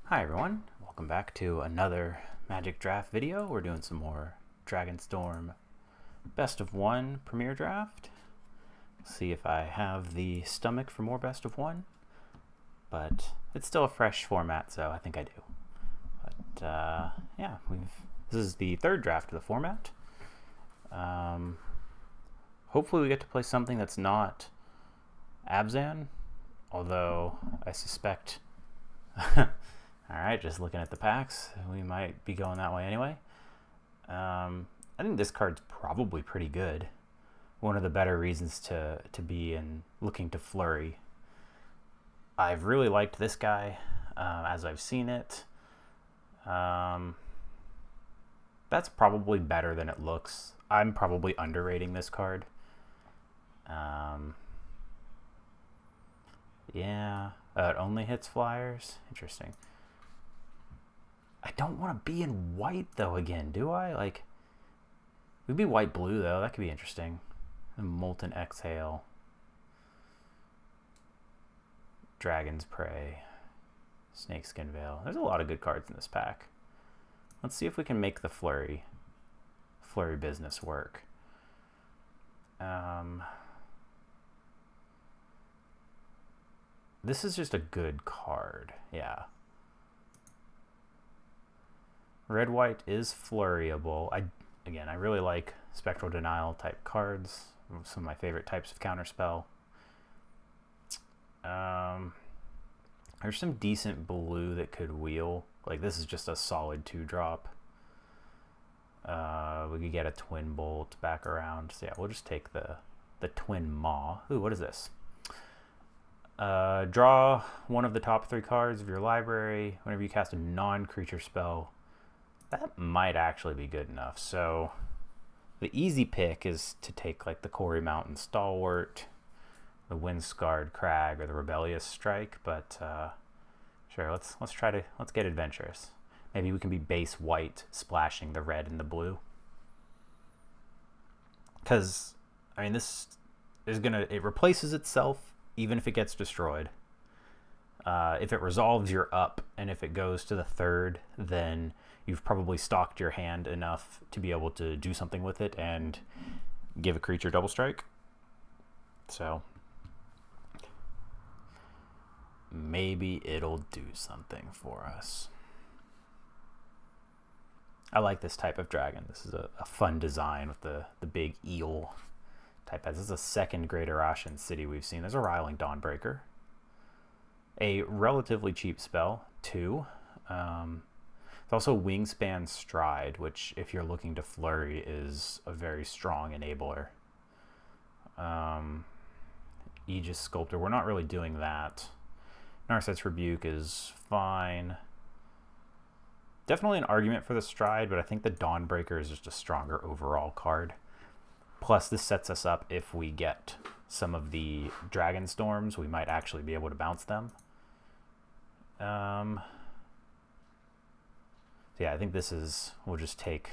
Hi everyone, welcome back to another Magic Draft video. We're doing some more Dragonstorm Best of One Premier Draft. See if I have the stomach for more Best of One, but it's still a fresh format, so I think I do. But yeah, this is the third draft of the format. Hopefully we get to play something that's not Abzan, although I suspect Alright, just looking at the packs, we might be going that way anyway. I think this card's probably pretty good. One of the better reasons to be in looking to flurry. I've really liked this guy as I've seen it. That's probably better than it looks. I'm probably underrating this card. Yeah, it only hits flyers. Interesting. I don't want to be in white though again, do I? Like, we'd be white blue though. That could be interesting. Molten Exhale, Dragon's Prey, Snakeskin Veil. There's a lot of good cards in this pack. Let's see if we can make the flurry business work. This is just a good card. Yeah. Red-white is flurryable. I really like Spectral Denial type cards. Some of my favorite types of counterspell. There's some decent blue that could wheel. Like, this is just a solid 2-drop. We could get a Twin Bolt back around. So yeah, we'll just take the Twin Maw. Ooh, what is this? Draw one of the top 3 cards of your library whenever you cast a non-creature spell. That might actually be good enough. So the easy pick is to take like the Quarry Mountain Stalwart, the Windscarred Crag, or the Rebellious Strike. But sure, let's get adventurous. Maybe we can be base white, splashing the red and the blue. Because I mean, this is it replaces itself even if it gets destroyed. If it resolves, you're up, and if it goes to the 3rd, then you've probably stocked your hand enough to be able to do something with it and give a creature double strike. So maybe it'll do something for us. I like this type of dragon. This is a fun design with the big eel type. This is a second Greater Ashen City we've seen. There's a Riling Dawnbreaker. A relatively cheap spell, 2. It's also Wingspan Stride, which, if you're looking to flurry, is a very strong enabler. Aegis Sculptor, we're not really doing that. Narset's Rebuke is fine. Definitely an argument for the Stride, but I think the Dawnbreaker is just a stronger overall card. Plus, this sets us up if we get some of the Dragonstorms, we might actually be able to bounce them. So yeah, I think this is, we'll just take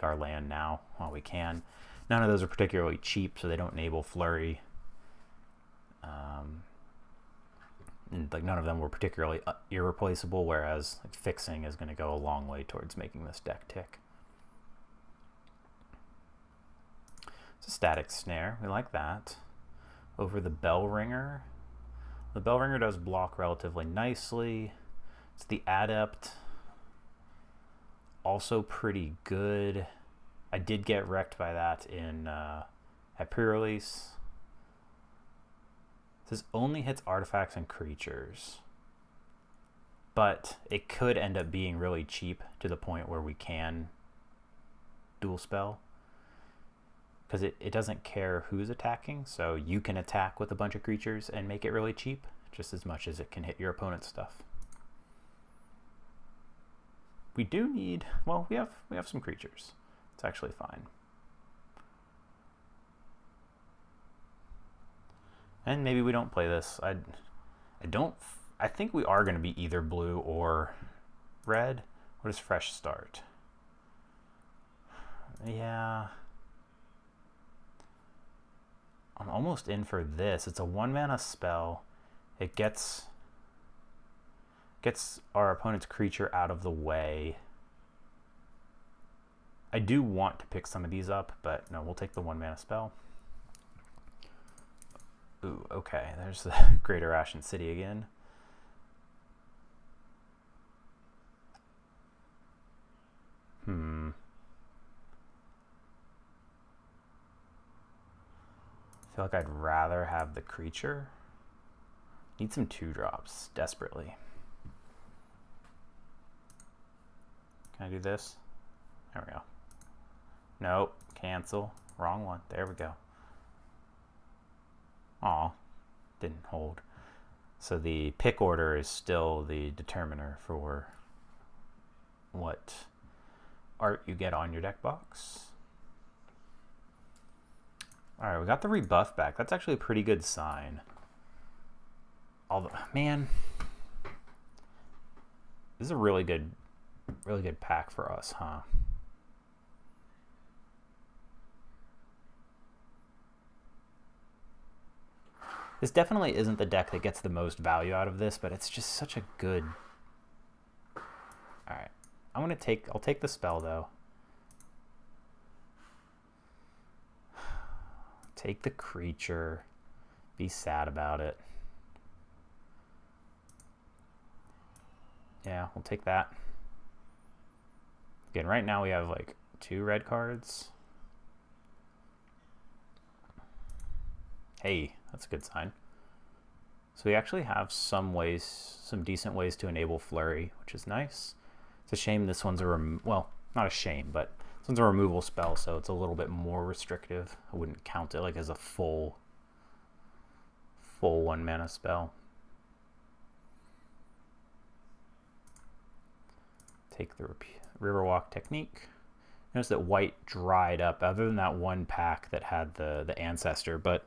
our land now while we can. None of those are particularly cheap, so they don't enable flurry. And like none of them were particularly irreplaceable, whereas like fixing is going to go a long way towards making this deck tick. It's a Static Snare, we like that. Over the Bell Ringer. The Bell Ringer does block relatively nicely. It's the Adept. Also pretty good. I did get wrecked by that at pre-release. This only hits artifacts and creatures. But it could end up being really cheap to the point where we can dual spell. Because it doesn't care who's attacking, so you can attack with a bunch of creatures and make it really cheap, just as much as it can hit your opponent's stuff. We do need, well, we have some creatures. It's actually fine. And maybe we don't play this. I think we are going to be either blue or red. What is Fresh Start? Yeah. I'm almost in for this. It's a 1-mana spell. It gets Gets our opponent's creature out of the way. I do want to pick some of these up, but no, we'll take the 1-mana spell. Ooh, okay, there's the Greater Ashen City again. I feel like I'd rather have the creature. Need some 2-drops, desperately. Can I do this? There we go. Nope, cancel. Wrong one. There we go. Aw, didn't hold. So the pick order is still the determiner for what art you get on your deck box. Alright, we got the rebuff back. That's actually a pretty good sign. Although, man, this is a really good pack for us, huh? This definitely isn't the deck that gets the most value out of this, but it's just such a good... Alright, I'll take the spell, though. Take the creature. Be sad about it. Yeah, we'll take that. Again, right now we have like 2 red cards. Hey, that's a good sign. So we actually have some decent ways to enable Flurry, which is nice. It's a shame this one's well, not a shame, but this one's a removal spell, so it's a little bit more restrictive. I wouldn't count it like as a full 1-mana spell. Take the Riverwalk technique. Notice that white dried up, other than that one pack that had the Ancestor, but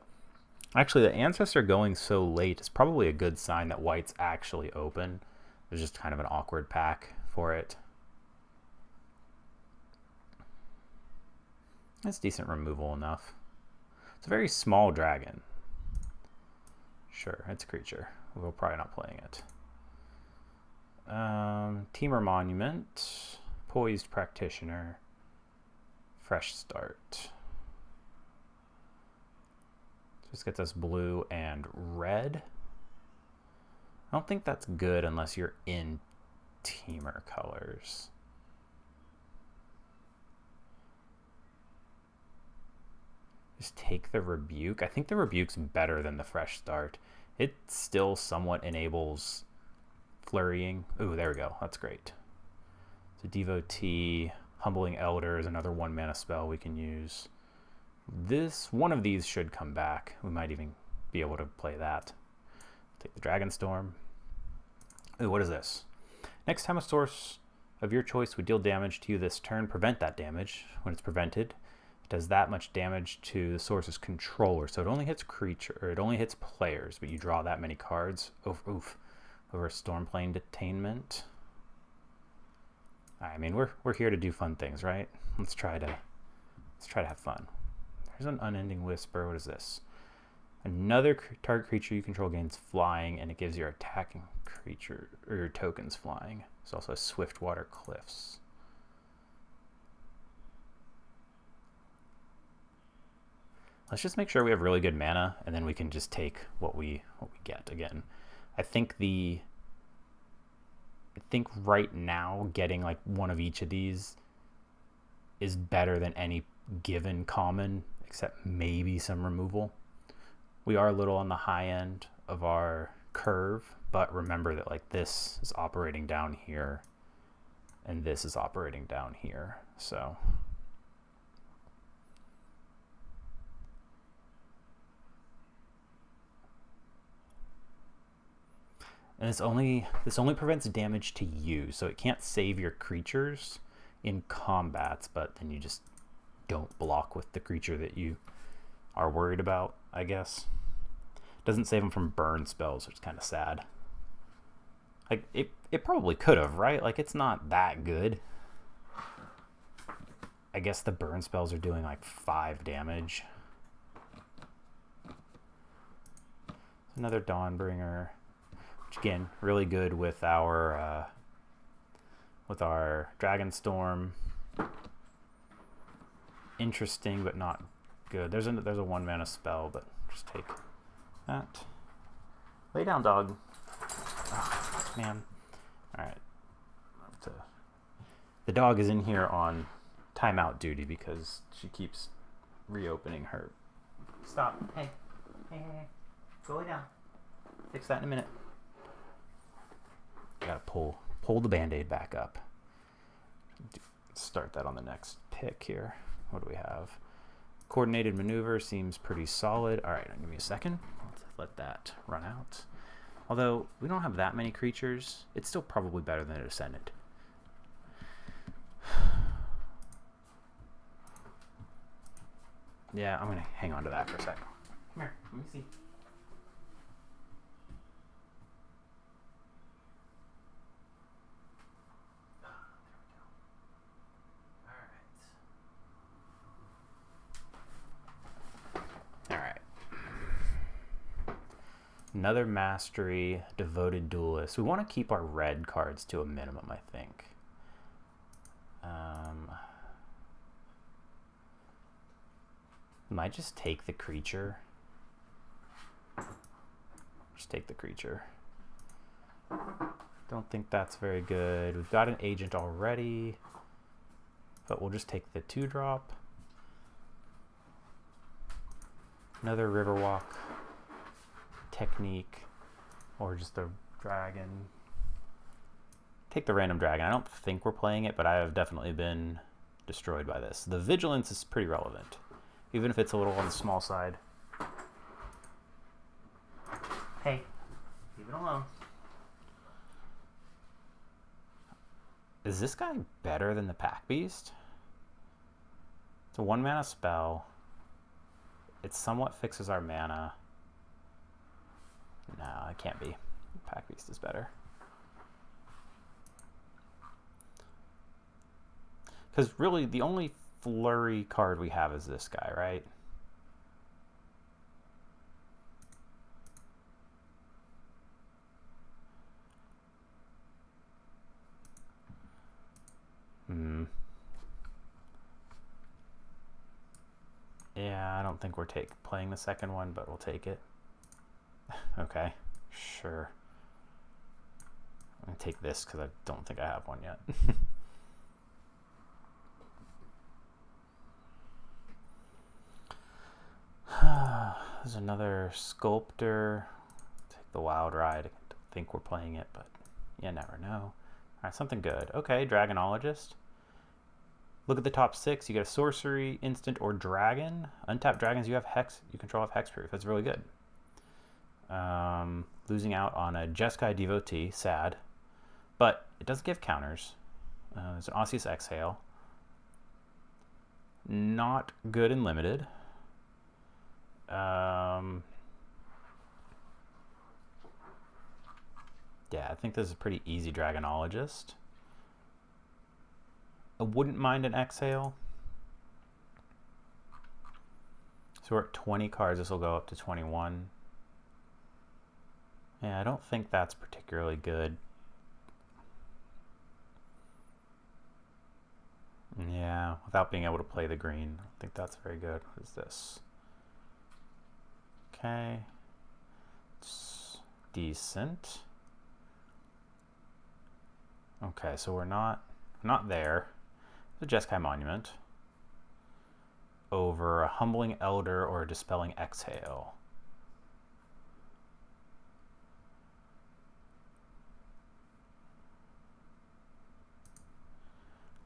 actually the Ancestor going so late is probably a good sign that white's actually open. There's just kind of an awkward pack for it. That's decent removal enough. It's a very small dragon. Sure, it's a creature. We're probably not playing it. Temur Monument, Poised Practitioner, Fresh Start. Just gets us blue and red. I don't think that's good unless you're in Temur colors. Just take the Rebuke. I think the Rebuke's better than the Fresh Start. It still somewhat enables flurrying. Ooh, there we go. That's great. So Devotee, Humbling Elder is another 1-mana spell we can use. One of these should come back. We might even be able to play that. Take the Dragonstorm. Ooh, what is this? Next time a source of your choice would deal damage to you this turn, prevent that damage. When it's prevented, it does that much damage to the source's controller. So it only hits it only hits players, but you draw that many cards. Oof. Over Stormplane Detainment. I mean, we're here to do fun things, right? Let's try to have fun. There's an Unending Whisper. What is this? Another target creature you control gains flying, and it gives your attacking creature or your tokens flying. There's also Swiftwater Cliffs. Let's just make sure we have really good mana, and then we can just take what we get again. I think right now getting like one of each of these is better than any given common, except maybe some removal. We are a little on the high end of our curve, but remember that like this is operating down here and this is operating down here. So and this only prevents damage to you, so it can't save your creatures in combats, but then you just don't block with the creature that you are worried about, I guess. Doesn't save them from burn spells, which is kind of sad. Like it probably could have, right? Like it's not that good. I guess the burn spells are doing like 5 damage. Another Dawnbringer. which again, really good with our Dragonstorm. Interesting, but not good. There's a 1-mana spell, but just take that. Lay down, dog. Oh, man. All right. The dog is in here on timeout duty because she keeps reopening her. Stop. Hey. Hey. Go lay down. Fix that in a minute. Gotta pull the Band-Aid back up. Start that on the next pick here. What do we have? Coordinated maneuver seems pretty solid. All right, give me a second. Let's let that run out. Although we don't have that many creatures, it's still probably better than a Descendant. Yeah, I'm gonna hang on to that for a second. Come here, let me see. Another Mastery, Devoted Duelist. We want to keep our red cards to a minimum, I think. Might just take the creature. Just take the creature. Don't think that's very good. We've got an agent already, but we'll just take the 2-drop. Another Riverwalk. Technique, or just the dragon. Take the random dragon. I don't think we're playing it, but I have definitely been destroyed by this. The vigilance is pretty relevant, even if it's a little on the small side. Hey, leave it alone. Is this guy better than the Pack Beast? It's a 1-mana spell. It somewhat fixes our mana. No, it can't be. Pack Beast is better. Because really, the only flurry card we have is this guy, right? Yeah, I don't think we're playing the second one, but we'll take it. Okay, sure. I'm going to take this because I don't think I have one yet. There's another Sculptor. Take the Wild Ride. I don't think we're playing it, but you never know. All right, something good. Okay, Dragonologist. Look at the top 6. You get a sorcery, instant, or dragon. Untapped dragons you have hex. You control have hexproof. That's really good. Losing out on a Jeskai Devotee, sad, but it does give counters. There's an Osseous Exhale. Not good in limited. Yeah, I think this is a pretty easy Dragonologist. I wouldn't mind an Exhale. So we're at 20 cards. This will go up to 21. Yeah, I don't think that's particularly good. Yeah, without being able to play the green. I don't think that's very good. What is this? Okay. It's decent. Okay, so we're not there. The Jeskai Monument. Over a Humbling Elder or a Dispelling Exhale.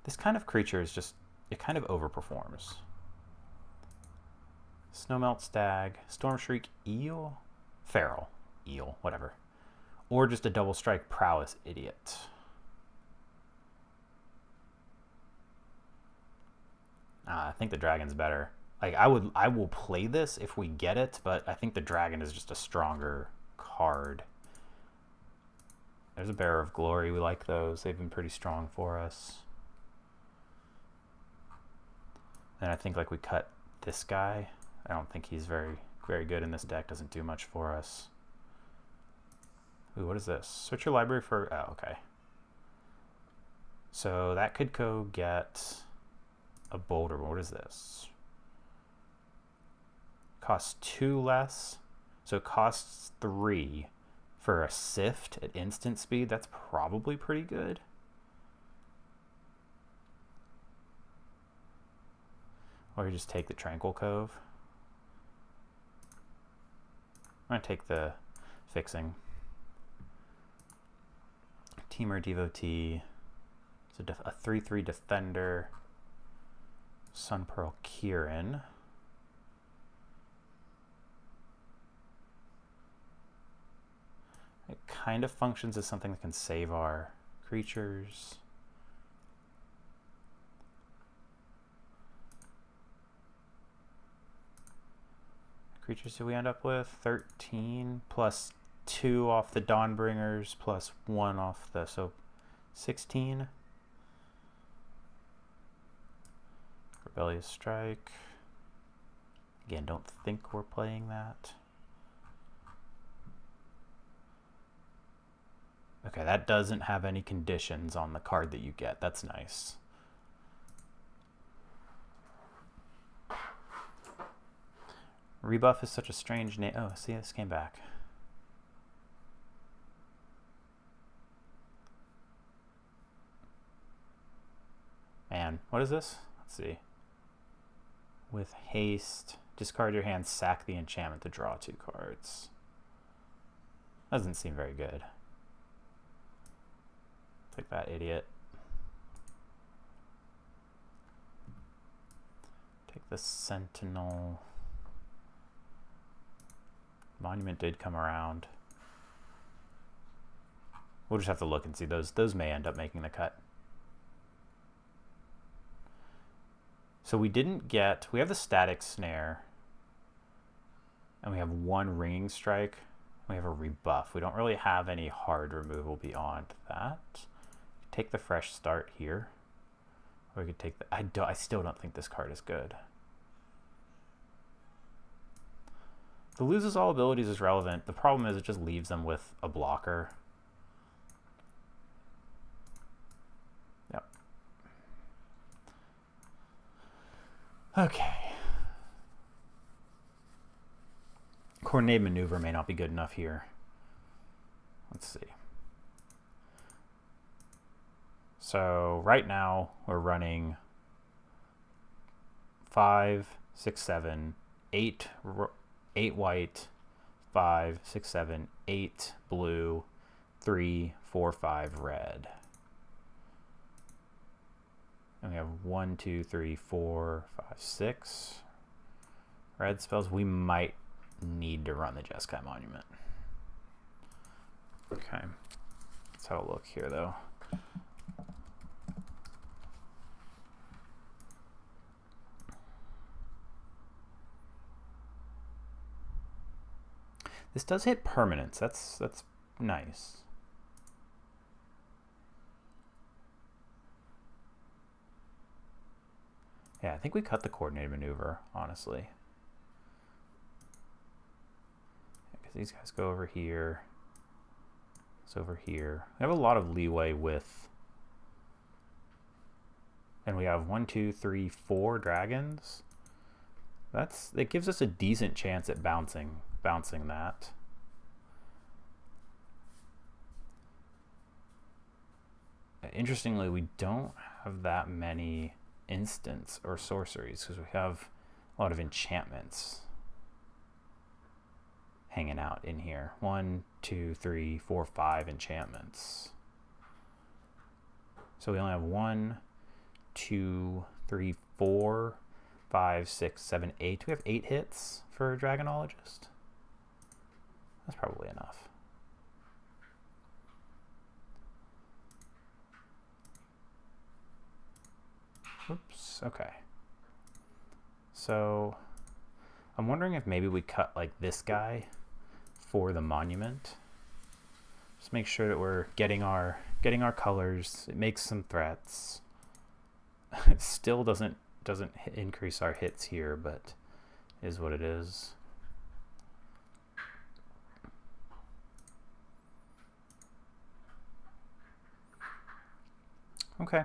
This kind of creature is just, it kind of overperforms. Snowmelt Stag, Storm Shriek Eel, Feral Eel, whatever. Or just a double strike Prowess Idiot. I think the dragon's better. Like I will play this if we get it, but I think the dragon is just a stronger card. There's a Bearer of Glory. We like those. They've been pretty strong for us. And I think like we cut this guy. I don't think he's very good in this deck. Doesn't do much for us. Ooh, what is this? Search your library for... Oh, okay. So that could go get a boulder. What is this? Costs 2 less. So it costs 3 for a sift at instant speed. That's probably pretty good. Or you just take the Tranquil Cove. I'm going to take the fixing. Teamer Devotee. It's a 3/3 defender. Sun Pearl Kieran. It kind of functions as something that can save our creatures. Creatures do we end up with? 13 plus 2 off the Dawnbringers plus 1 off the, so 16. Rebellious Strike. Again, don't think we're playing that. Okay, that doesn't have any conditions on the card that you get. That's nice. Rebuff is such a strange name. Oh, see, this came back. Man, what is this? Let's see. With haste, discard your hand, sack the enchantment to draw 2 cards. Doesn't seem very good. Take that, idiot. Take the Sentinel. Monument did come around. We'll just have to look and see. Those may end up making the cut. So we didn't get... We have the Static Snare. And we have 1 Ringing Strike. We have a rebuff. We don't really have any hard removal beyond that. Take the Fresh Start here. Or we could take the... I still don't think this card is good. The loses all abilities is relevant. The problem is it just leaves them with a blocker. Yep. Okay. Coordinated Maneuver may not be good enough here. Let's see. So right now we're running 5, 6, 7, 8 white, 5, 6, 7, 8 blue, 3, 4, 5 red. And we have 1, 2, 3, 4, 5, 6 red spells. We might need to run the Jeskai Monument. Okay. Let's have a look here though. This does hit permanents. That's nice. Yeah, I think we cut the Coordinated Maneuver, honestly. Because these guys go over here. It's over here. We have a lot of leeway with... And we have 1, 2, 3, 4 dragons. It gives us a decent chance at bouncing that. Interestingly, we don't have that many instants or sorceries because we have a lot of enchantments hanging out in here. 1, 2, 3, 4, 5 enchantments. So we only have 1, 2, 3, 4, 5, 6, 7, 8. We have 8 hits for Dragonologist. That's probably enough. Oops, okay. So I'm wondering if maybe we cut like this guy for the monument. Just make sure that we're getting our colors. It makes some threats. It still doesn't increase our hits here, but is what it is. Okay.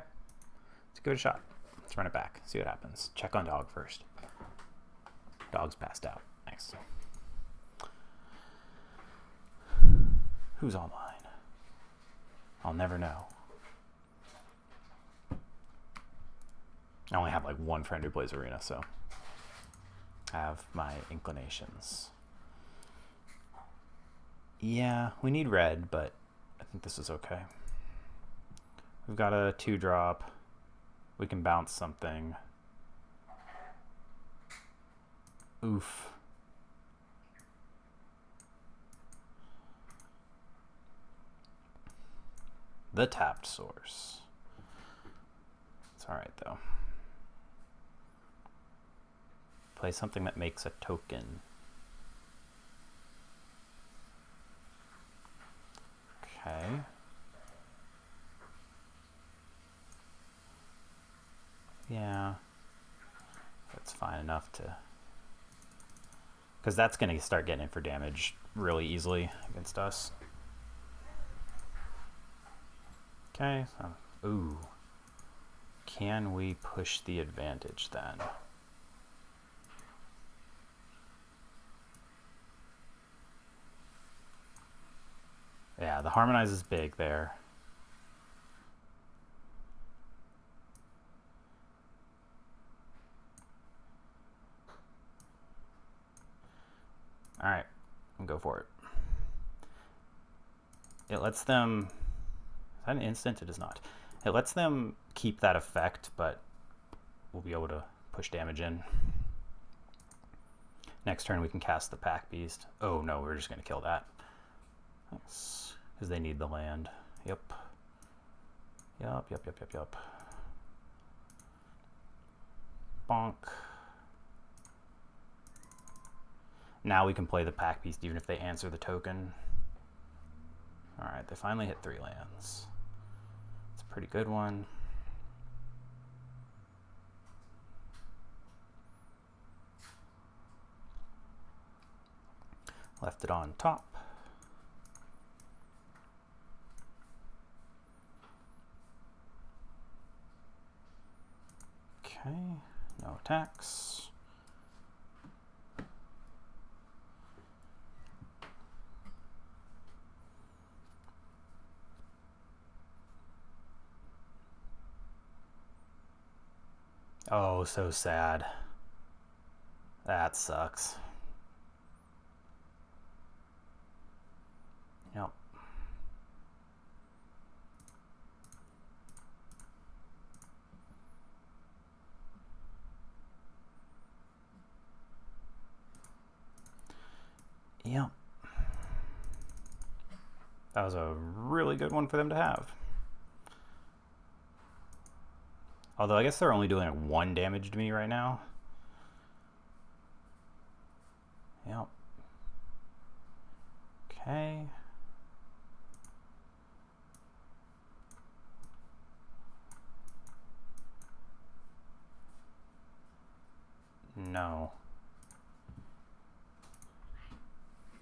Let's give it a shot. Let's run it back. See what happens. Check on dog first. Dog's passed out. Nice. Who's online? I'll never know. I only have like one friend who plays Arena, so I have my inclinations. Yeah, we need red, but I think this is okay. We've got a 2-drop. We can bounce something. Oof. The tapped source. It's alright though. Play something that makes a token. Okay. Yeah. That's fine enough to... because that's going to start getting in for damage really easily against us. Okay. So, ooh. Can we push the advantage then? Yeah, the harmonize is big there. All right, go for it. It lets them... is that an instant? It is not. It lets them keep that effect, but we'll be able to push damage in. Next turn we can cast the Pack Beast. Oh no, we're just going to kill that. Nice. Because they need the land. Yep. Yep. Bonk. Now we can play the Pack Beast even if they answer the token. Alright, they finally hit 3 lands. It's a pretty good one. Left it on top. Okay, no attacks. Oh, so sad. That sucks. Yep. Yep. That was a really good one for them to have. Although I guess they're only doing like 1 damage to me right now. Yep. Okay. No.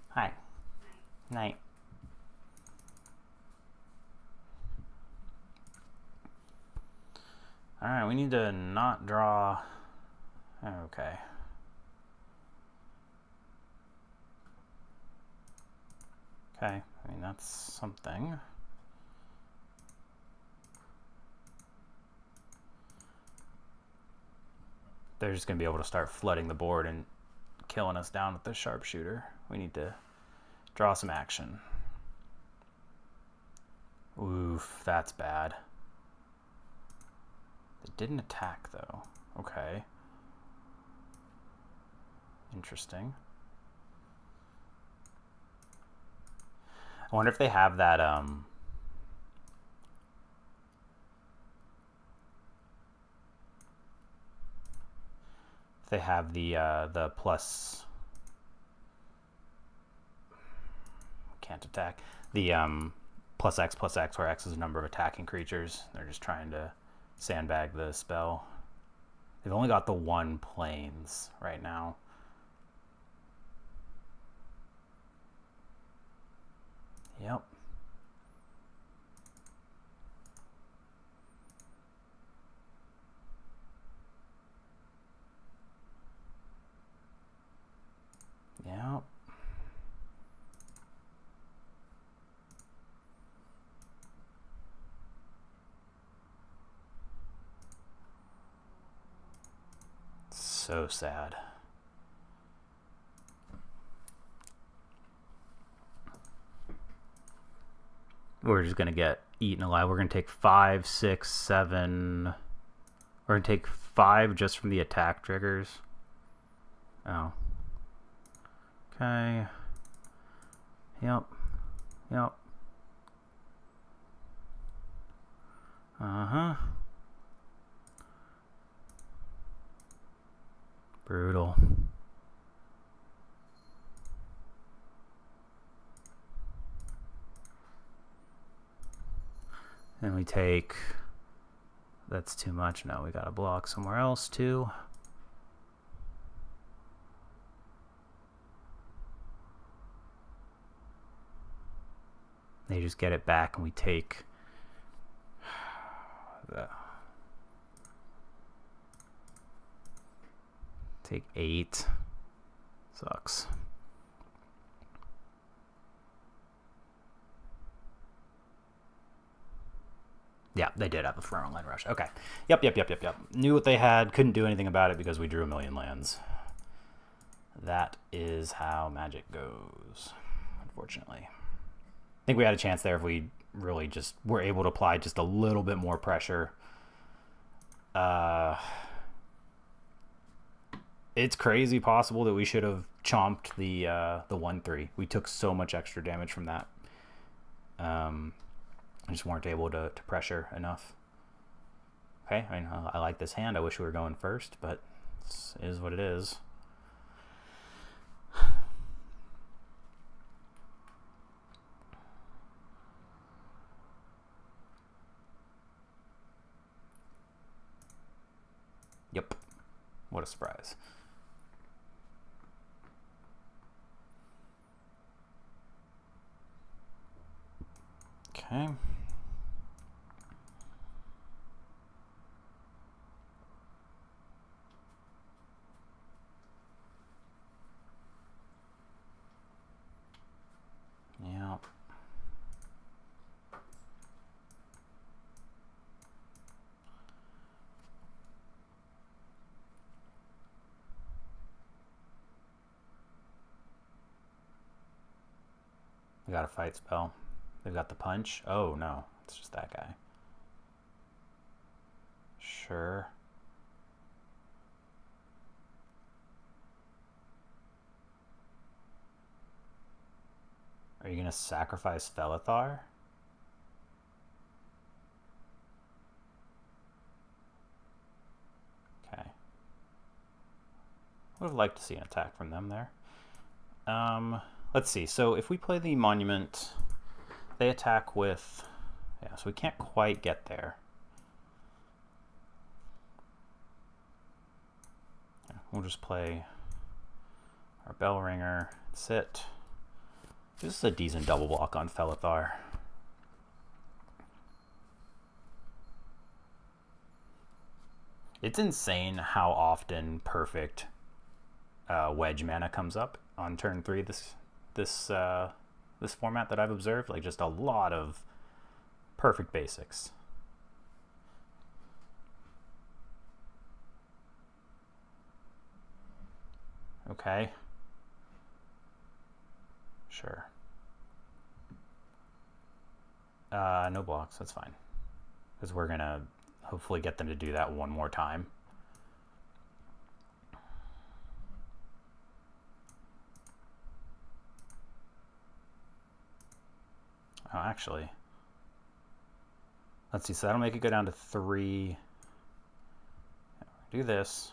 Hi. Night. Alright, we need to not draw... okay. Okay, I mean, that's something. They're just going to be able to start flooding the board and killing us down with the sharpshooter. We need to draw some action. Oof, that's bad. They didn't attack, though. Okay. Interesting. I wonder if they have that, if they have the plus... can't attack. The, plus X, where X is a number of attacking creatures. They're just trying to sandbag the spell. They've only got the 1 planes right now. Yep. so sad. We're just going to get eaten alive. We're going to take 5, 6, 7. We're going to take 5 just from the attack triggers. Oh. Okay. Yep. Yep. Uh-huh. Brutal. And we take... That's too much. No, we gotta block somewhere else too. They just get it back and we take... Take 8. Sucks. Yeah, they did have the front line rush. Okay. Yep. Knew what they had. Couldn't do anything about it because we drew a million lands. That is how Magic goes, unfortunately. I think we had a chance there if we really just were able to apply just a little bit more pressure. It's crazy possible that we should have chomped the 1/3. We took so much extra damage from that. Just weren't able to pressure enough. Okay, I mean, I like this hand. I wish we were going first, but it is what it is. Yep. What a surprise. Okay. Yeah. We got a fight spell. They've got the punch. Oh no, it's just that guy. Sure. Are you gonna sacrifice Felithar? Okay. Would have liked to see an attack from them there. Let's see. So if we play the Monument, they attack with... Yeah, so we can't quite get there. Yeah, we'll just play our Bell Ringer, sit. This is a decent double block on Felithar. It's insane how often perfect wedge mana comes up on turn 3 this format that I've observed. Like, just a lot of perfect basics. Okay. Sure. No blocks, that's fine. Because we're gonna hopefully get them to do that one more time. Oh, actually. Let's see, so that'll make it go down to 3. Do this.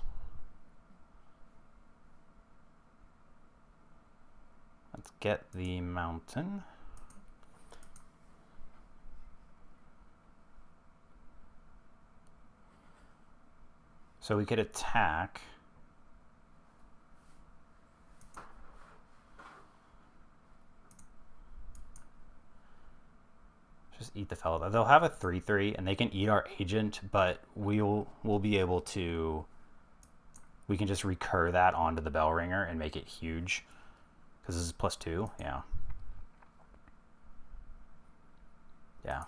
Let's get the mountain. So we could attack. Just eat the fellow. They'll have a 3/3 and they can eat our agent, but we'll be able to... We can just recur that onto the Bell Ringer and make it huge. Because this is +2, yeah. Yeah.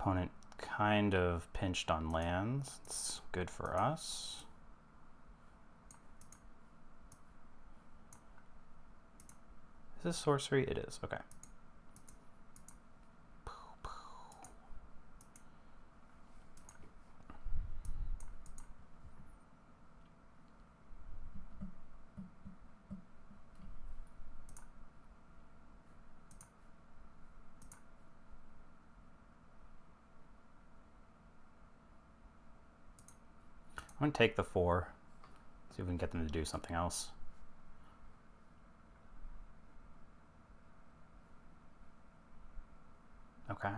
Opponent kind of pinched on lands. It's good for us. Is this sorcery? It is. Okay. I'm going to take the 4, see if we can get them to do something else. Okay.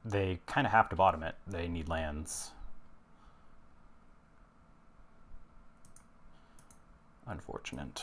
They kind of have to bottom it. They need lands. Unfortunate.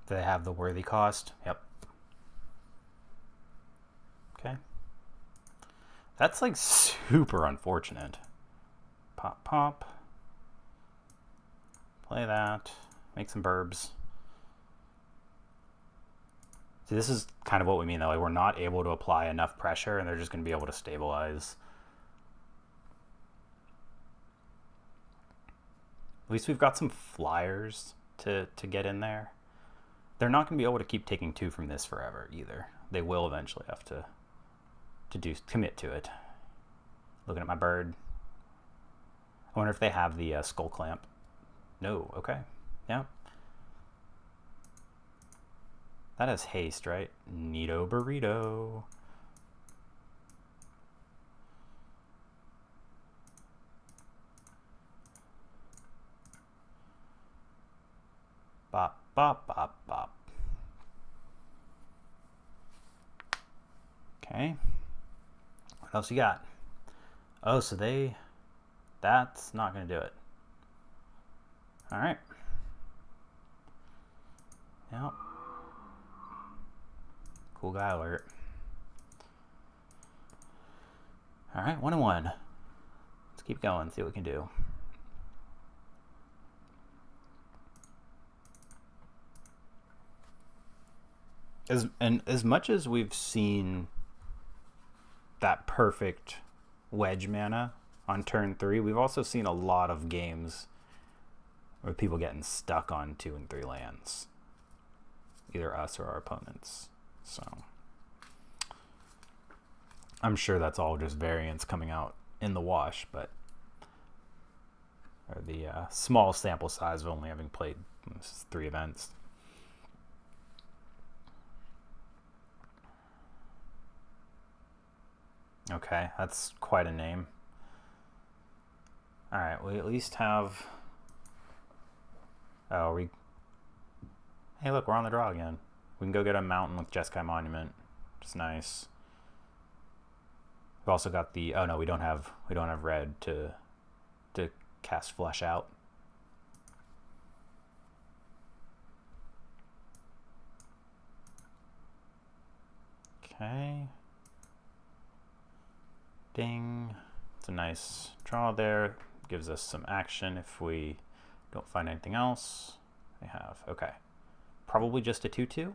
Do they have the worthy cost? Yep. Okay. That's like super unfortunate. Pop, pop. Play that. Make some burbs. See, this is kind of what we mean though. Like, we're not able to apply enough pressure and they're just going to be able to stabilize. At least we've got some flyers to get in there. They're not going to be able to keep taking 2 from this forever either. They will eventually have to commit to it. Looking at my bird. I wonder if they have the skull clamp. No, okay. Yeah. That has haste, right? Neato burrito. Bop, bop, bop, bop. Okay. What else you got? Oh, so that's not going to do it. All right. Yep. Cool guy alert. All right, 1-1. Let's keep going, see what we can do. As much as we've seen that perfect wedge mana on turn 3, we've also seen a lot of games where people getting stuck on 2 and 3 lands, either us or our opponents. So I'm sure that's all just variance coming out in the wash, but or the small sample size of only having played 3 events. Okay, that's quite a name. All right, we at least have. Oh, Hey, look, we're on the draw again. We can go get a mountain with Jeskai Monument, which is nice. We've also got the. Oh no, we don't have red to cast Flesh Out. Okay. Ding. It's a nice draw there. Gives us some action if we don't find anything else. We have. Okay. Probably just a 2/2.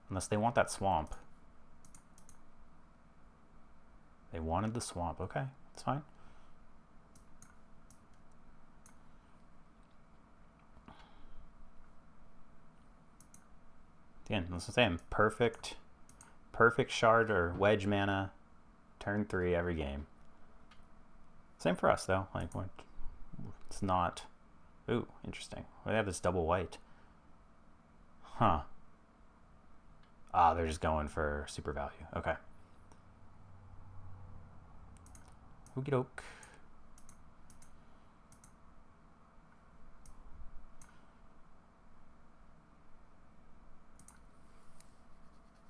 Unless they want that swamp. They wanted the swamp. Okay, that's fine. Again, that's what I'm saying. Perfect shard or wedge mana, turn 3 every game. Same for us though. Like, it's not. Ooh, interesting. They have this double white. Huh. Ah, they're just going for super value. Okay. Okie doke.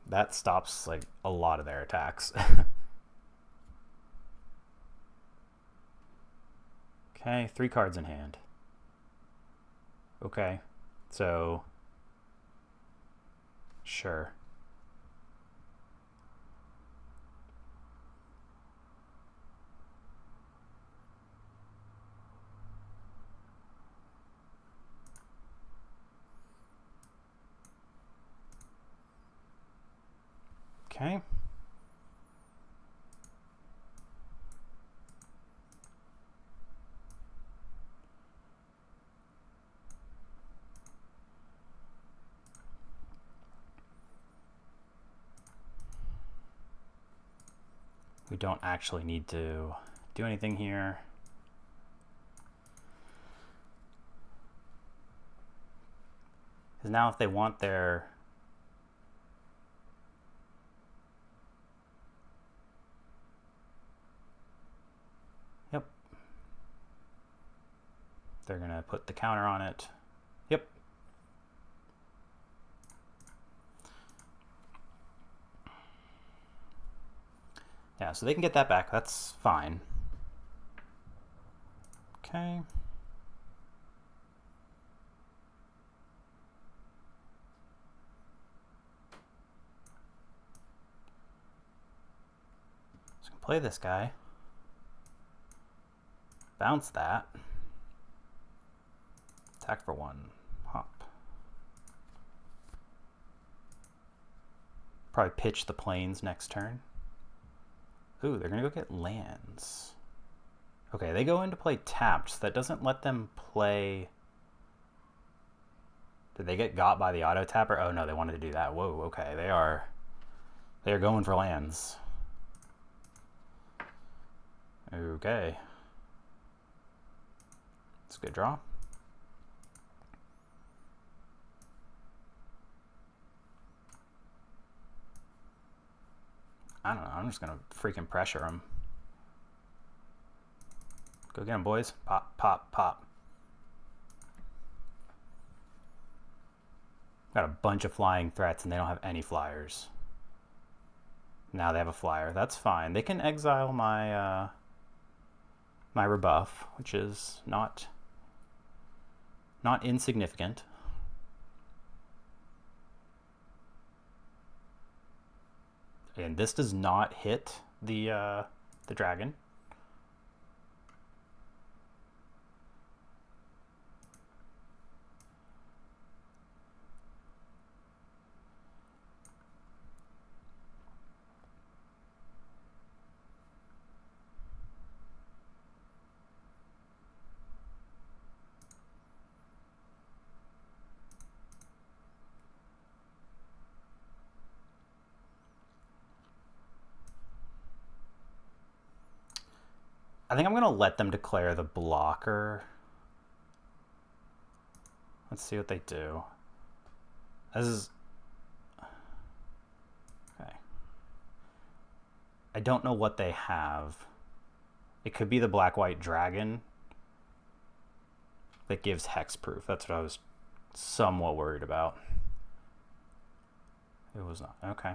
That stops like a lot of their attacks. Okay, 3 cards in hand. Okay, so sure. Okay. We don't actually need to do anything here. Because now if they want their... Yep. They're going to put the counter on it. Yep. Yeah, so they can get that back. That's fine. Okay. So I can play this guy. Bounce that. Attack for 1. Hop. Probably pitch the plains next turn. Ooh, they're going to go get lands. Okay, they go into play tapped, so that doesn't let them play... Did they get got by the auto tapper? Oh no, they wanted to do that. Whoa, okay, they are going for lands. Okay. It's a good draw. I don't know, I'm just gonna freaking pressure them. Go get them, boys. Pop, pop, pop. Got a bunch of flying threats and they don't have any flyers. Now they have a flyer. That's fine. They can exile my my rebuff, which is not insignificant. And this does not hit the dragon. I think I'm going to let them declare the blocker. Let's see what they do. This is... Okay. I don't know what they have. It could be the black-white dragon that gives hexproof. That's what I was somewhat worried about. It was not. Okay.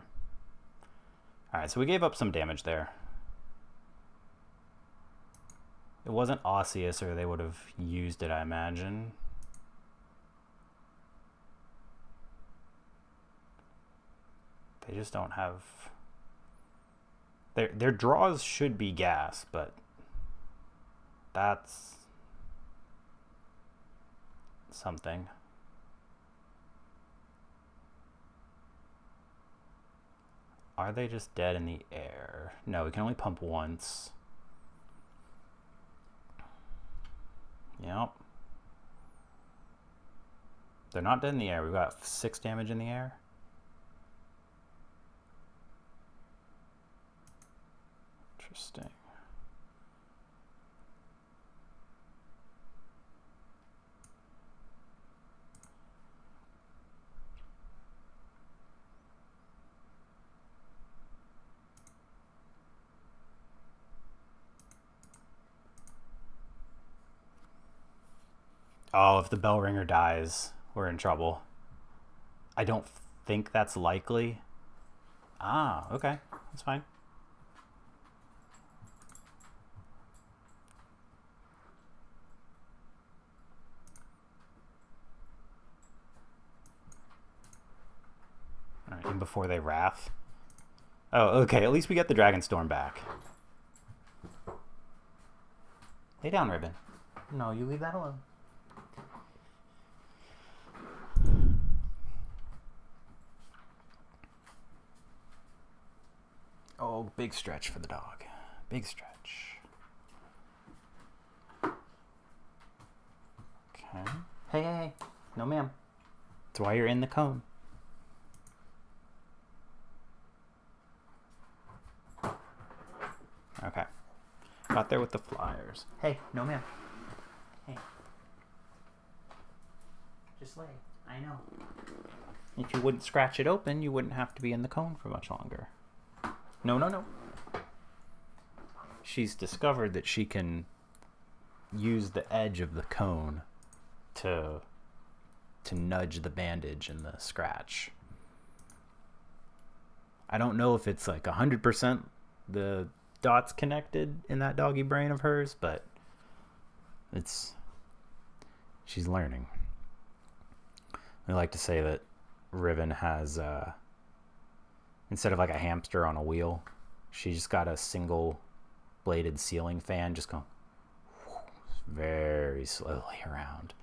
Alright, so we gave up some damage there. It wasn't osseous, or they would have used it, I imagine. They just don't have... Their draws should be gas, but that's something. Are they just dead in the air? No, we can only pump once. Yep. They're not dead in the air. We've got 6 damage in the air. Interesting. Oh, if the bell ringer dies, we're in trouble. I don't think that's likely. Ah, okay. That's fine. All right, even before they wrath. Oh, okay. At least we get the Dragonstorm back. Lay down, Ribbon. No, you leave that alone. Oh, big stretch for the dog. Big stretch. Okay. Hey, hey, hey. No, ma'am. That's why you're in the cone. Okay. Got there with the flyers. Hey, no, ma'am. Hey. Just lay. I know. If you wouldn't scratch it open, you wouldn't have to be in the cone for much longer. No, no, no. She's discovered that she can use the edge of the cone to nudge the bandage and the scratch. I don't know if it's like 100% the dots connected in that doggy brain of hers, but she's learning. I like to say that Riven has instead of like a hamster on a wheel, she's just got a single bladed ceiling fan just going very slowly around.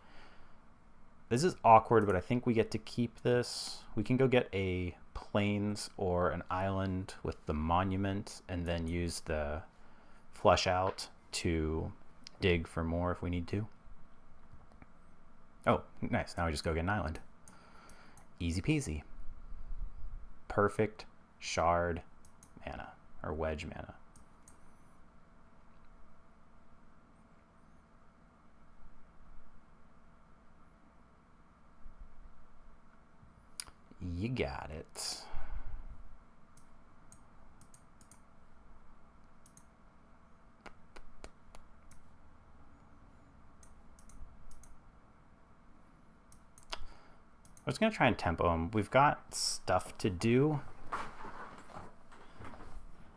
This is awkward, but I think we get to keep this. We can go get a plains or an island with the monument and then use the flush out to dig for more if we need to. Oh, nice. Now we just go get an island. Easy peasy. Perfect shard mana or wedge mana. You got it. I was going to try and tempo him. We've got stuff to do.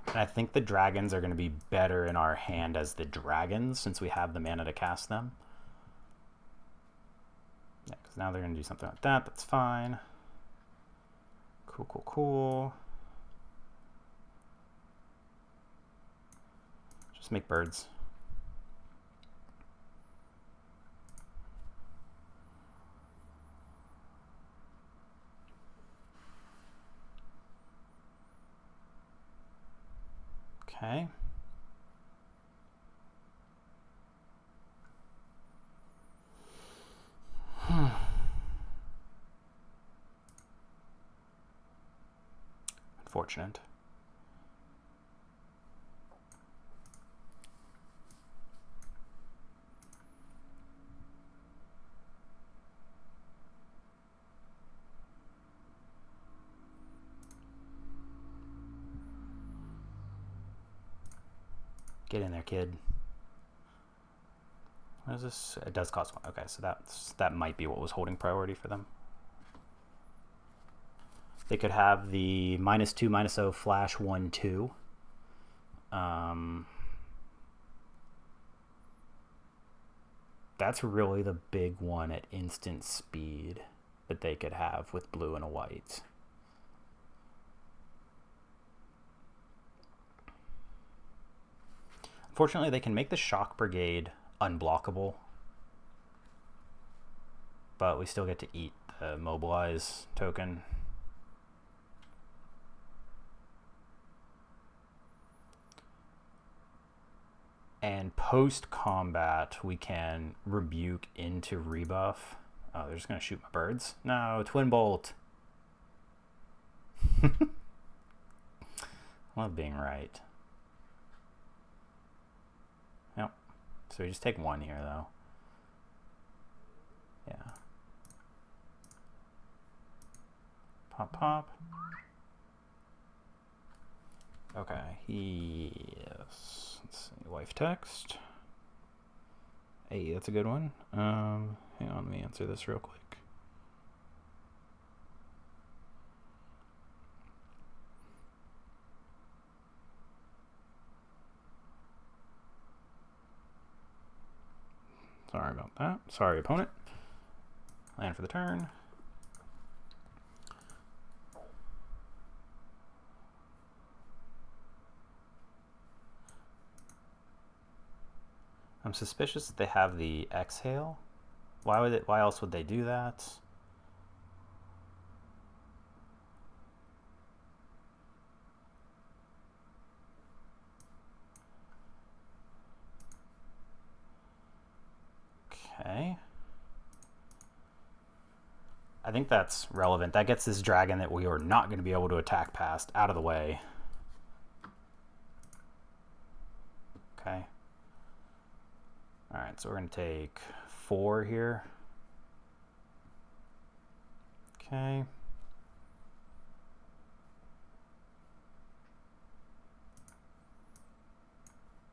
And I think the dragons are going to be better in our hand as the dragons since we have the mana to cast them. Yeah, because now they're going to do something like that. That's fine. Cool, cool, cool. Just make birds. Okay. Unfortunate. Get in there, kid. What is this? It does cost one. Okay, so that might be what was holding priority for them. They could have the -2/-0 flash 1/2. That's really the big one at instant speed that they could have with blue and a white. Unfortunately, they can make the Shock Brigade unblockable, but we still get to eat the Mobilize token. And post-combat, we can rebuke into rebuff. Oh, they're just going to shoot my birds? No, Twin Bolt. Love being right. Yep. So we just take one here, though. Yeah. Pop, pop. Okay, yes. Let's see, wife text. Hey, that's a good one. Hang on, let me answer this real quick. that. Sorry, opponent. Land for the turn. I'm suspicious that they have the exhale. Why else would they do that? Okay. I think that's relevant. That gets this dragon that we are not going to be able to attack past out of the way. Okay. Alright, so we're going to take 4 here. Okay.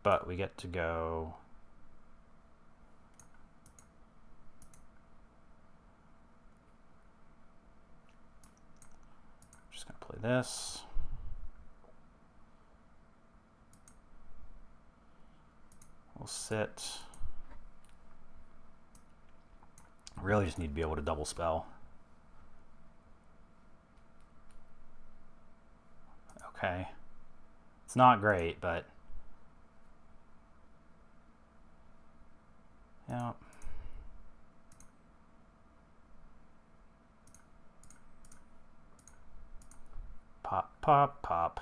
But we get to go... Just going to play this. We'll sit. Really just need to be able to double spell. Okay. It's not great, but... Yeah. Pop, pop, pop.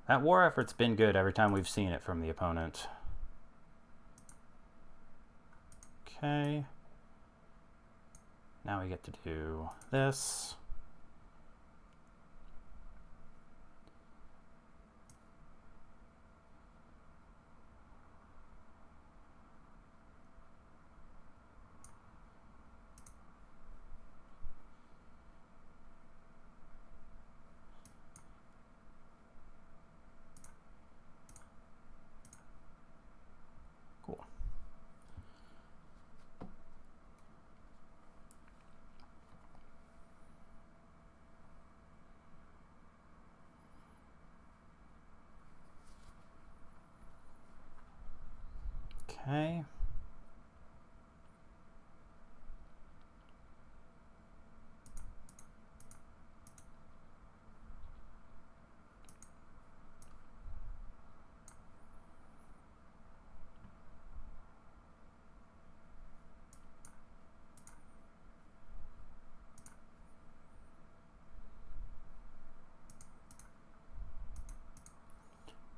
That war effort's been good every time we've seen it from the opponent. Okay. Now we get to do this. Cool. Okay.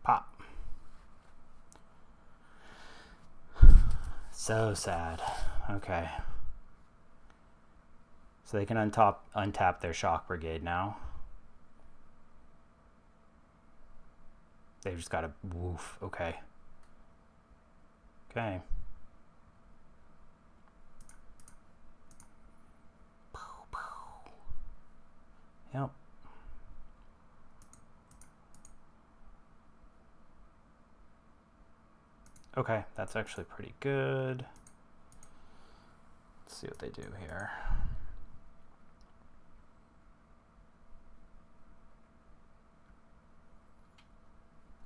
Pop. So sad. Okay. So they can untap their Shock Brigade now. They've just got a woof. Okay. Okay. Yep. Okay, that's actually pretty good. Let's see what they do here.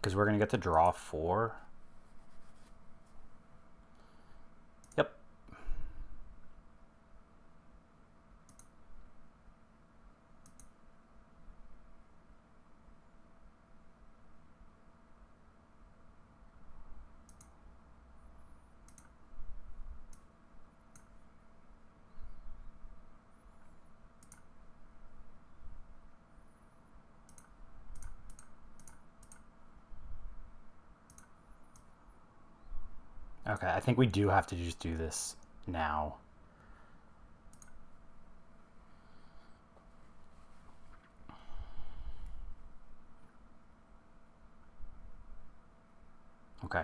Because we're going to get to draw 4. Yep. Okay, I think we do have to just do this now. Okay.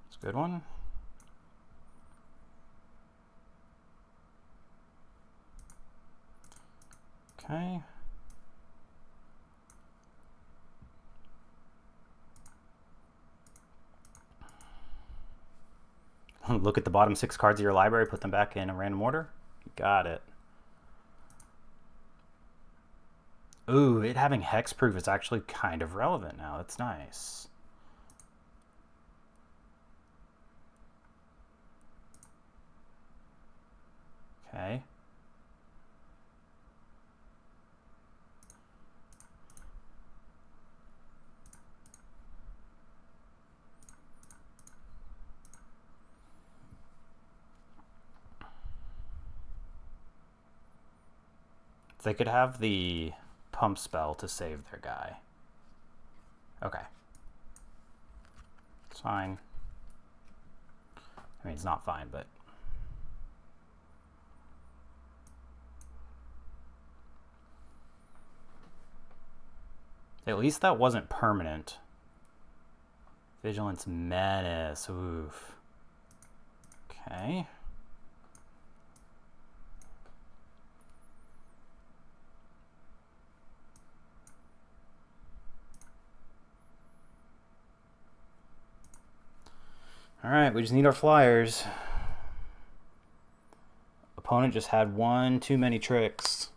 It's a good one. Okay. Look at the bottom 6 cards of your library, put them back in a random order. You got it. Ooh, it having hexproof is actually kind of relevant now. That's nice. Okay. They could have the pump spell to save their guy. Okay. It's fine. I mean, it's not fine, but... At least that wasn't permanent. Vigilance Menace. Oof. Okay. Alright, we just need our flyers. Opponent just had one too many tricks.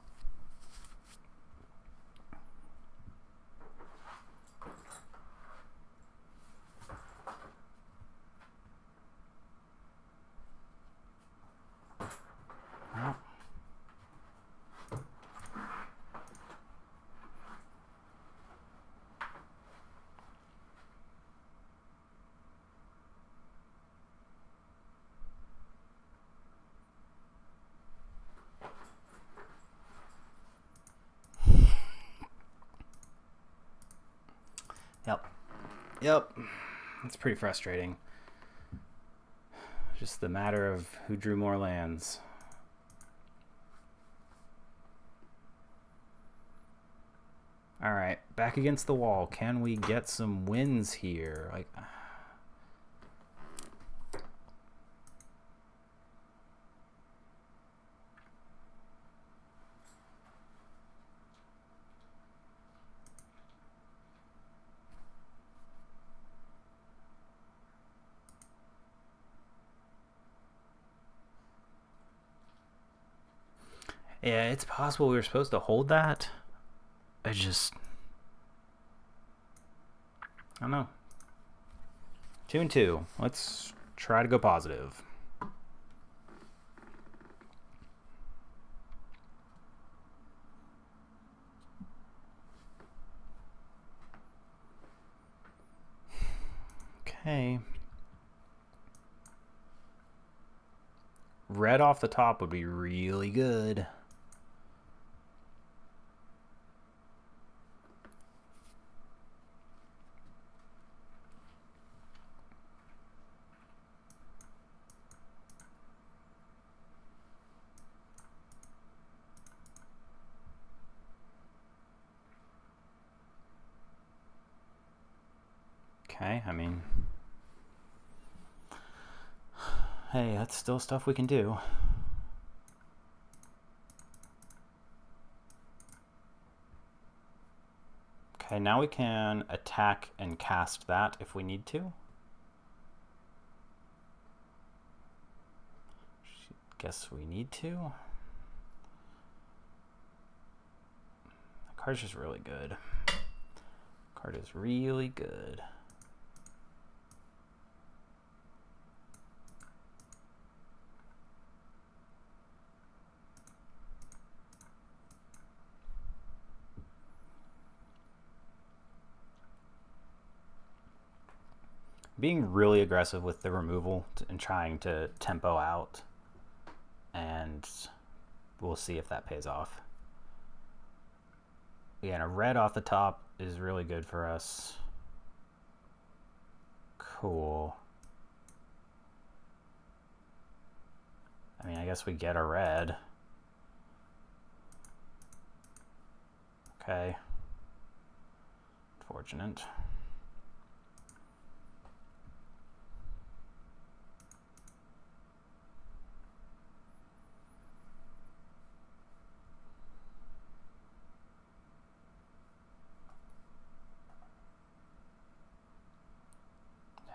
Yep. It's pretty frustrating. Just the matter of who drew more lands. Alright, back against the wall. Can we get some wins here? Like... Yeah, it's possible we were supposed to hold that. I don't know. 2-2. Let's try to go positive. Okay. Red off the top would be really good. Okay, I mean... Hey, that's still stuff we can do. Okay, now we can attack and cast that if we need to. Guess we need to. That card's just really good. Card is really good. Being really aggressive with the removal and trying to tempo out, and we'll see if that pays off. Yeah, and a red off the top is really good for us. Cool. I mean, I guess we get a red. Okay. Fortunate.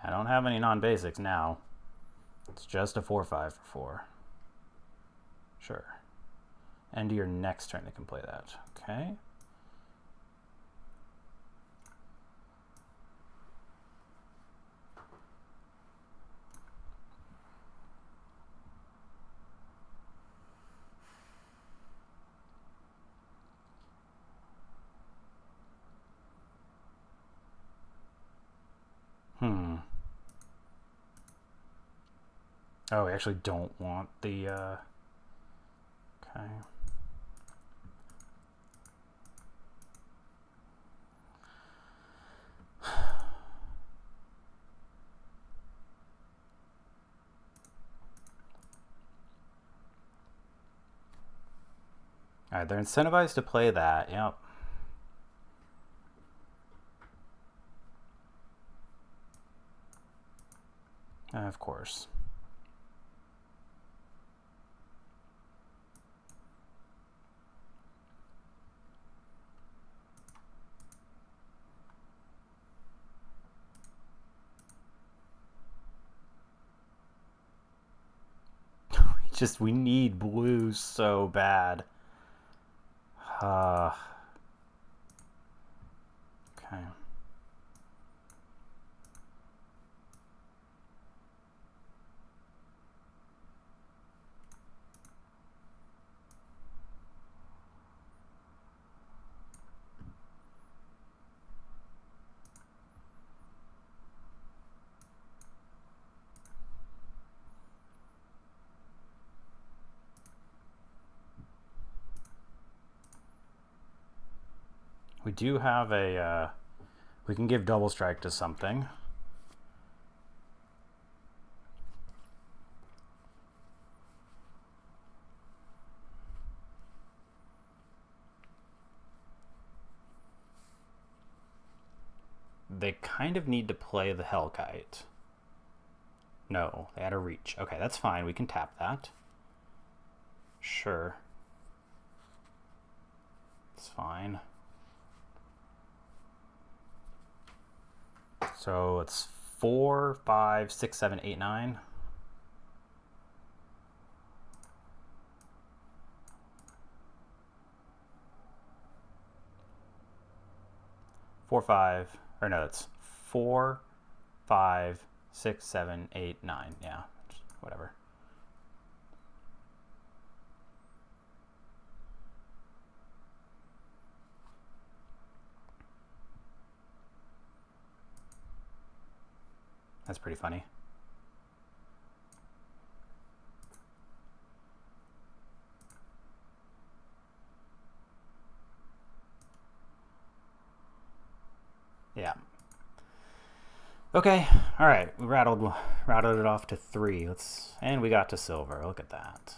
I don't have any non-basics now. It's just a 4/5 for 4. Sure. End of your next turn they can play that. Okay. Oh, we actually don't want the, okay. Alright, they're incentivized to play that, yep. Of course. We need blue so bad. Okay. We do have a, we can give double strike to something. They kind of need to play the Hellkite. No, they had a reach. Okay, that's fine. We can tap that. Sure. It's fine. So it's 4, 5, 6, 7, 8, 9. Four, 5, or no, it's 4, 5, 6, 7, 8, 9. Yeah, whatever. That's pretty funny. Yeah. Okay. All right. We rattled it off to 3. And we got to silver. Look at that.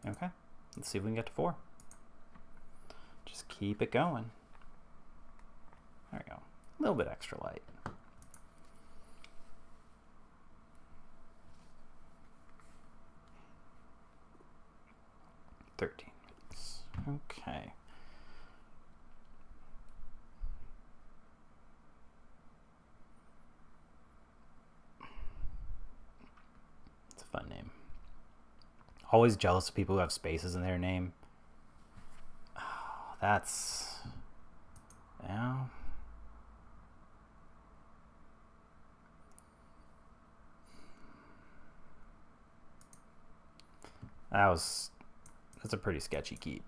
Okay. Let's see if we can get to 4. Just keep it going. There we go. A little bit extra light. Okay. It's a fun name. Always jealous of people who have spaces in their name. Oh, that's... Yeah. That's a pretty sketchy keep.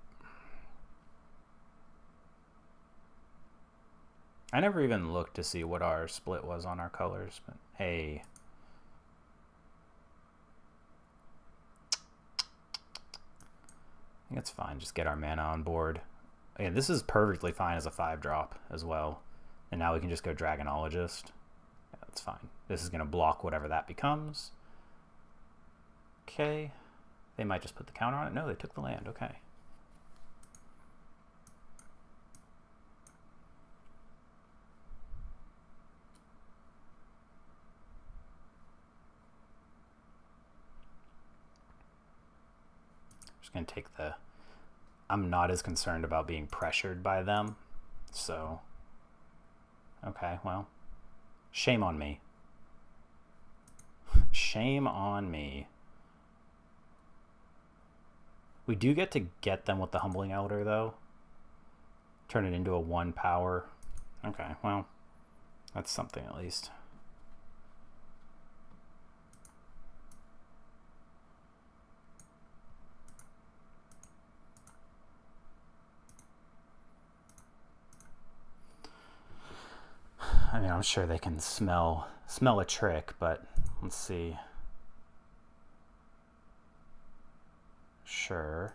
I never even looked to see what our split was on our colors, but hey. I think it's fine. Just get our mana on board. Again, this is perfectly fine as a 5-drop as well. And now we can just go Dragonologist. Yeah, that's fine. This is going to block whatever that becomes. Okay. They might just put the counter on it. No, they took the land. Okay. Just going to take the... I'm not as concerned about being pressured by them. So... Okay, well... Shame on me. Shame on me. We do get to get them with the Humbling Elder, though. Turn it into a 1 power. Okay, well, that's something at least. I'm sure they can smell a trick, but let's see. Sure.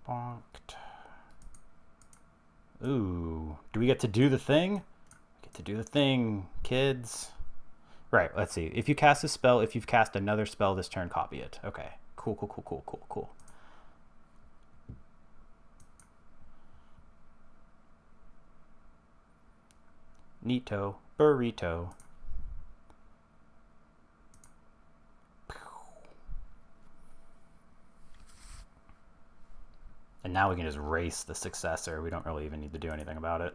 Bonked. Ooh, do we get to do the thing? We get to do the thing, kids. Right, let's see. If you cast a spell, if you've cast another spell this turn, copy it. Okay, cool. Neato, burrito. And now we can just race the successor. We don't really even need to do anything about it.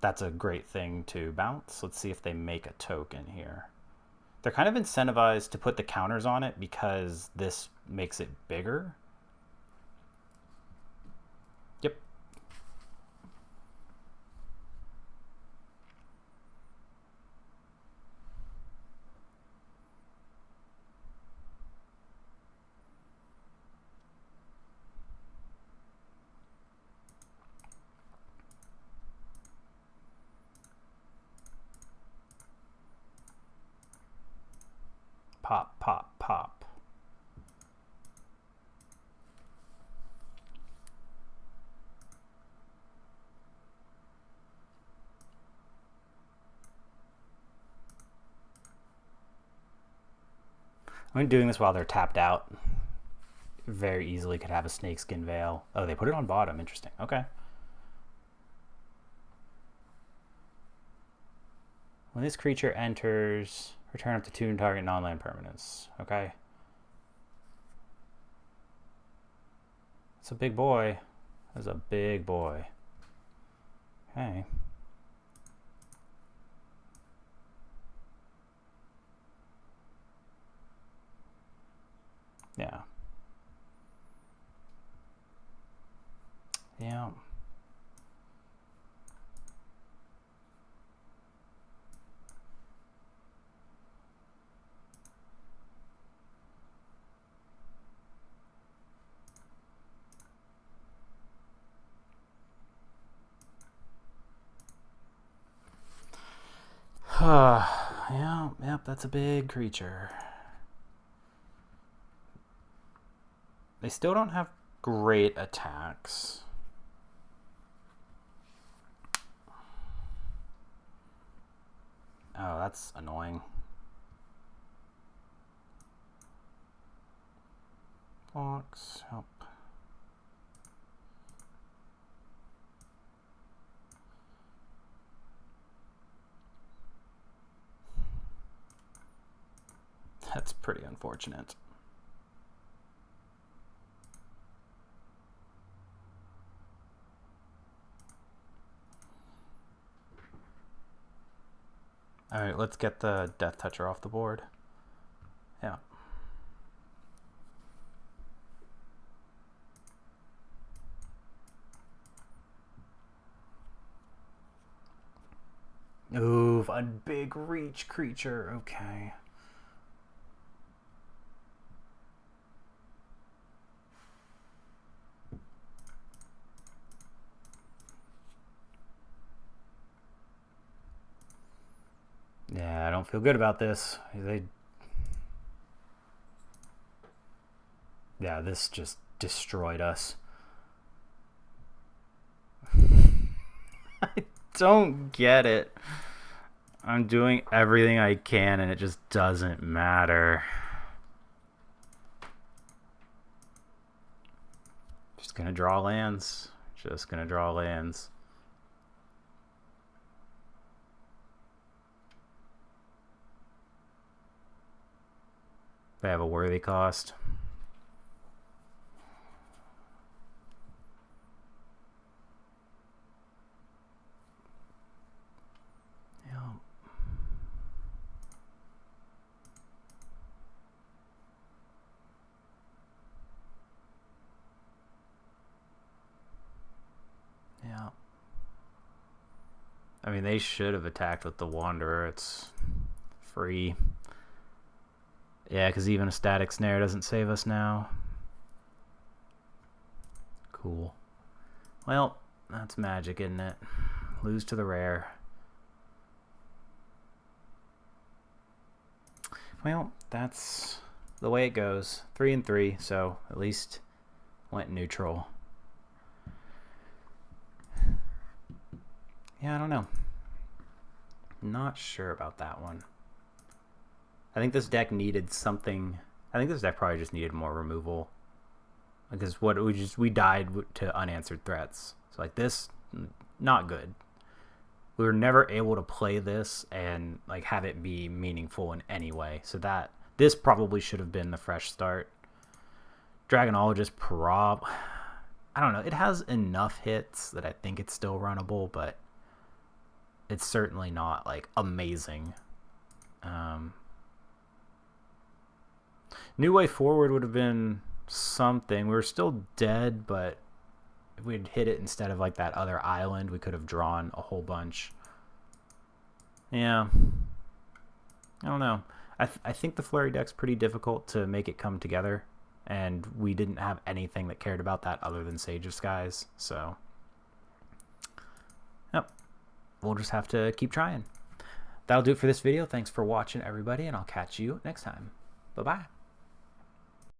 That's a great thing to bounce. Let's see if they make a token here. They're kind of incentivized to put the counters on it because this makes it bigger. Yep. Pop, pop, pop. I'm doing this while they're tapped out. Very easily could have a snakeskin veil. Oh, they put it on bottom. Interesting. Okay. When this creature enters, return up to 2 target non-land permanents. Okay. It's a big boy. That's a big boy. Okay. Yeah. Yeah. Yeah, yep, that's a big creature. They still don't have great attacks. Oh, that's annoying. Box, help. That's pretty unfortunate. All right, let's get the Death Toucher off the board. Yeah. Ooh, a big reach creature. Okay. Yeah, I don't feel good about this. Yeah, this just destroyed us. I don't get it. I'm doing everything I can and it just doesn't matter. Just gonna draw lands. Just gonna draw lands. They have a worthy cost. I mean, they should have attacked with the Wanderer. It's free. Yeah, because even a static snare doesn't save us now. Cool. Well, that's magic, isn't it? Lose to the rare. Well, that's the way it goes. 3-3, so at least went neutral. Yeah, I don't know. Not sure about that one. I think this deck needed something. I think this deck probably just needed more removal. Because what we died to unanswered threats. So like this, not good. We were never able to play this and like have it be meaningful in any way. So that this probably should have been the fresh start. Dragonologist I don't know. It has enough hits that I think it's still runnable, but it's certainly not like amazing. New Way Forward would have been something. We were still dead, but if we'd hit it instead of like that other island, we could have drawn a whole bunch. Yeah. I don't know. I think the Flurry deck's pretty difficult to make it come together, and we didn't have anything that cared about that other than Sage of Skies, so yep. We'll just have to keep trying. That'll do it for this video. Thanks for watching, everybody, and I'll catch you next time. Bye-bye.